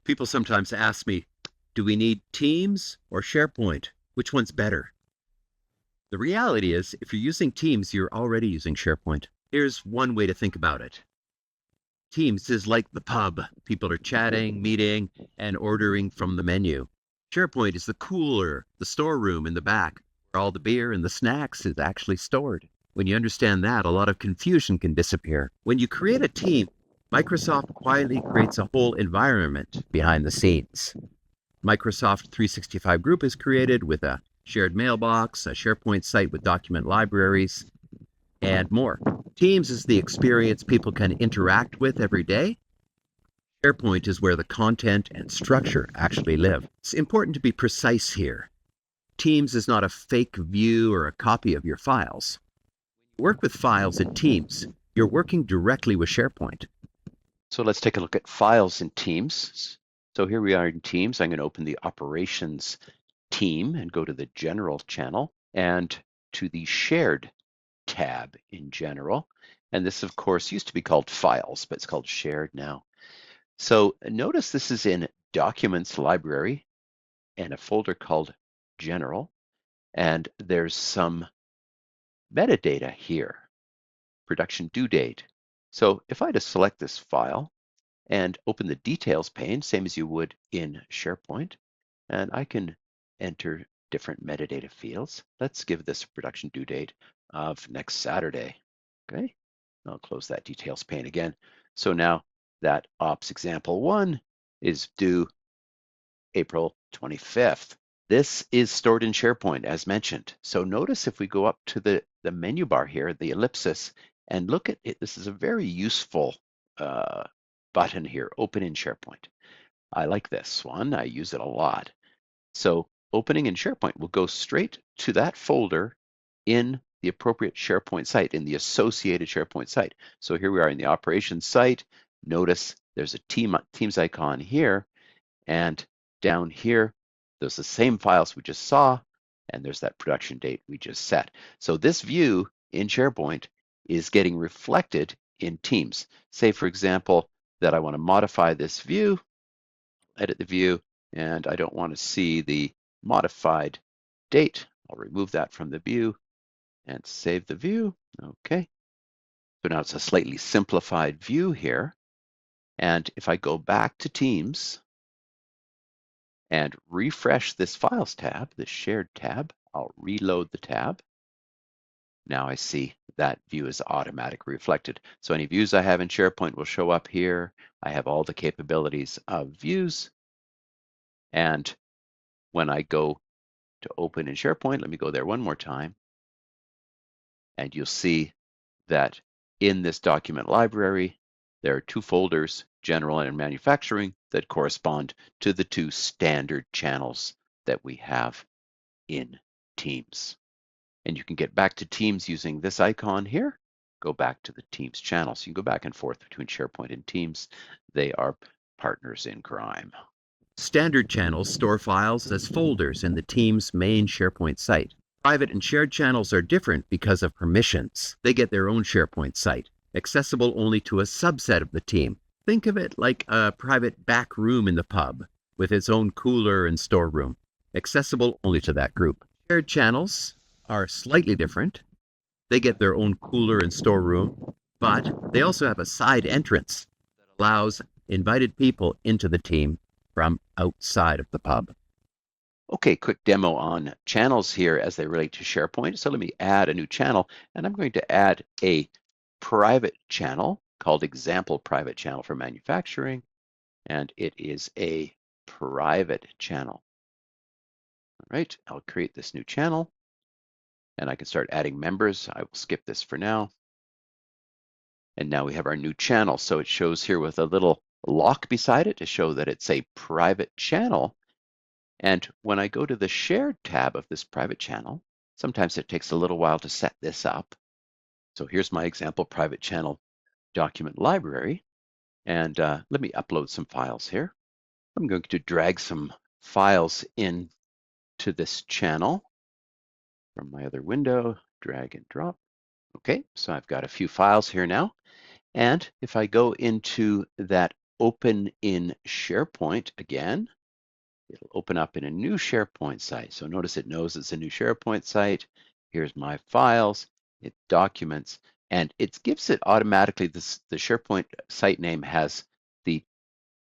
People sometimes ask me, do we need Teams or SharePoint? Which one's better? The reality is, if you're using Teams, you're already using SharePoint. Here's one way to think about it. Teams is like the pub. People are chatting, meeting, and ordering from the menu. SharePoint is the cooler, the storeroom in the back, where all the beer and the snacks is actually stored. When you understand that, a lot of confusion can disappear. When you create a team, Microsoft quietly creates a whole environment behind the scenes. Microsoft 365 Group is created with a shared mailbox, a SharePoint site with document libraries, and more. Teams is the experience people can interact with every day. SharePoint is where the content and structure actually live. It's important to be precise here. Teams is not a fake view or a copy of your files. When you work with files in Teams, you're working directly with SharePoint. So let's take a look at files in Teams. So here we are in Teams. I'm going to open the Operations team and go to the General channel and to the Shared tab in General. And this, of course, used to be called Files, but it's called Shared now. So notice this is in Documents Library and a folder called General. And there's some metadata here, production due date. So if I just select this file and open the details pane, same as you would in SharePoint, and I can enter different metadata fields. Let's give this a production due date of next Saturday. Okay, I'll close that details pane again. So now that ops example 1 is due April 25th. This is stored in SharePoint as mentioned. So notice if we go up to the menu bar here, the ellipsis, and look at it, this is a very useful button here, open in SharePoint. I like this one, I use it a lot. So opening in SharePoint will go straight to that folder in the appropriate SharePoint site, in the associated SharePoint site. So here we are in the operations site. Notice there's a Teams icon here, and down here, there's the same files we just saw, and there's that production date we just set. So this view in SharePoint is getting reflected in Teams. Say, for example, that I want to modify this view, edit the view, and I don't want to see the modified date. I'll remove that from the view and save the view. Okay. So now it's a slightly simplified view here. And if I go back to Teams and refresh this Files tab, the Shared tab, I'll reload the tab. Now I see that view is automatically reflected. So any views I have in SharePoint will show up here. I have all the capabilities of views. And when I go to open in SharePoint, let me go there one more time. And you'll see that in this document library, there are two folders, General and Manufacturing, that correspond to the two standard channels that we have in Teams. And you can get back to Teams using this icon here. Go back to the Teams channel. So you can go back and forth between SharePoint and Teams. They are partners in crime. Standard channels store files as folders in the Teams main SharePoint site. Private and shared channels are different because of permissions. They get their own SharePoint site, accessible only to a subset of the team. Think of it like a private back room in the pub, with its own cooler and storeroom, accessible only to that group. Shared channels are slightly different. They get their own cooler and storeroom, but they also have a side entrance that allows invited people into the team from outside of the pub. Okay, quick demo on channels here as they relate to SharePoint. So let me add a new channel, and I'm going to add a private channel called Example Private Channel for Manufacturing, and it is a private channel. All right, I'll create this new channel, and I can start adding members. I will skip this for now. And now we have our new channel. So it shows here with a little lock beside it to show that it's a private channel. And when I go to the Shared tab of this private channel, sometimes it takes a little while to set this up. So here's my example private channel document library. And let me upload some files here. I'm going to drag some files in to this channel from my other window, drag and drop. Okay, so I've got a few files here now. And if I go into that open in SharePoint again, it'll open up in a new SharePoint site. So notice it knows it's a new SharePoint site. Here's my files, it documents, and it gives it automatically the SharePoint site name has the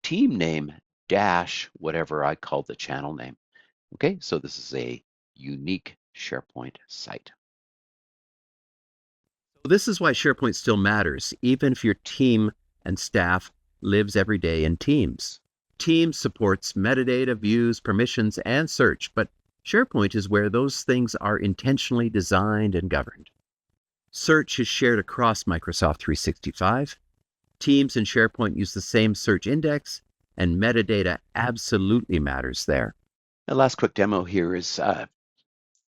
team name dash whatever I call the channel name. Okay, so this is a unique SharePoint site. This is why SharePoint still matters, even if your team and staff lives every day in Teams. Teams supports metadata, views, permissions, and search, but SharePoint is where those things are intentionally designed and governed. Search is shared across Microsoft 365. Teams and SharePoint use the same search index, and metadata absolutely matters there. The last quick demo here is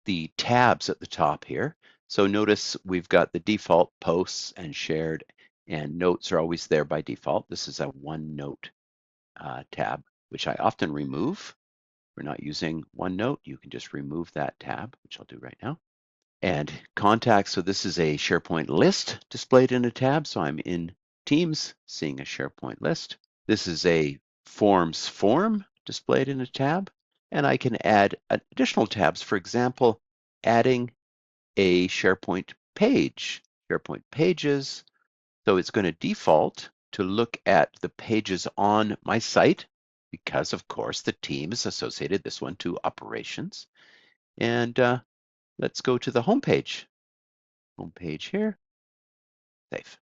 the tabs at the top here. So notice we've got the default posts and shared, and notes are always there by default. This is a OneNote tab, which I often remove. We're not using OneNote. You can just remove that tab, which I'll do right now. And contacts, so this is a SharePoint list displayed in a tab. So I'm in Teams seeing a SharePoint list. This is a Forms form displayed in a tab. And I can add additional tabs, for example, adding a SharePoint page, SharePoint pages. So it's going to default to look at the pages on my site because, of course, the team has associated this one to operations. And let's go to the home page. Home page here. Save.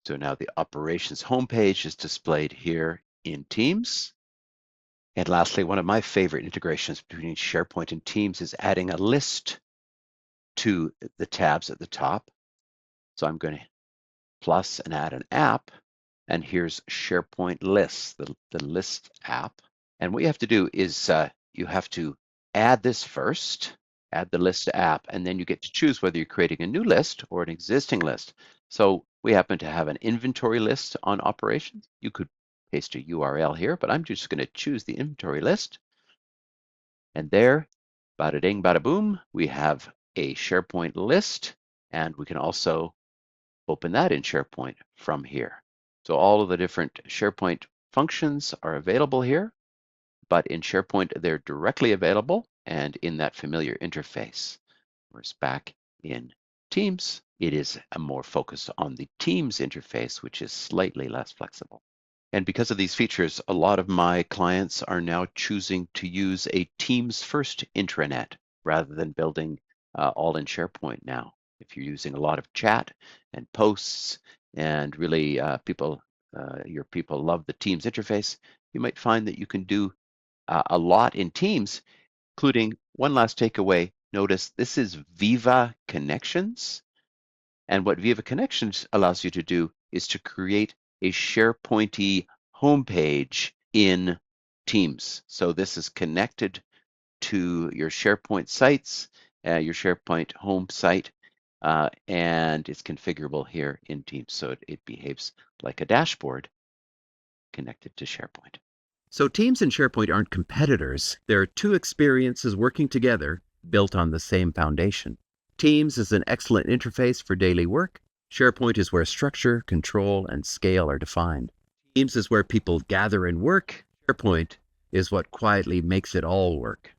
So now the operations homepage is displayed here in Teams. And lastly, one of my favorite integrations between SharePoint and Teams is adding a list to the tabs at the top. So I'm going to plus and add an app. And here's SharePoint lists, the list app. And what you have to do is you have to add this first, add the list app, and then you get to choose whether you're creating a new list or an existing list. So we happen to have an inventory list on operations. You could paste a URL here, but I'm just going to choose the inventory list. And there, bada ding, bada boom, we have a SharePoint list, and we can also open that in SharePoint from here. So all of the different SharePoint functions are available here, but in SharePoint, they're directly available and in that familiar interface. Whereas back in Teams, it is more focused on the Teams interface, which is slightly less flexible. And because of these features, a lot of my clients are now choosing to use a Teams first intranet rather than building all in SharePoint now. If you're using a lot of chat and posts and really your people love the Teams interface, you might find that you can do a lot in Teams, including one last takeaway. Notice this is Viva Connections. And what Viva Connections allows you to do is to create a SharePoint-y homepage in Teams. So this is connected to your SharePoint sites, your SharePoint home site, and it's configurable here in Teams. So it behaves like a dashboard connected to SharePoint. So Teams and SharePoint aren't competitors. There are two experiences working together, built on the same foundation. Teams is an excellent interface for daily work. SharePoint is where structure, control, and scale are defined. Teams is where people gather and work. SharePoint is what quietly makes it all work.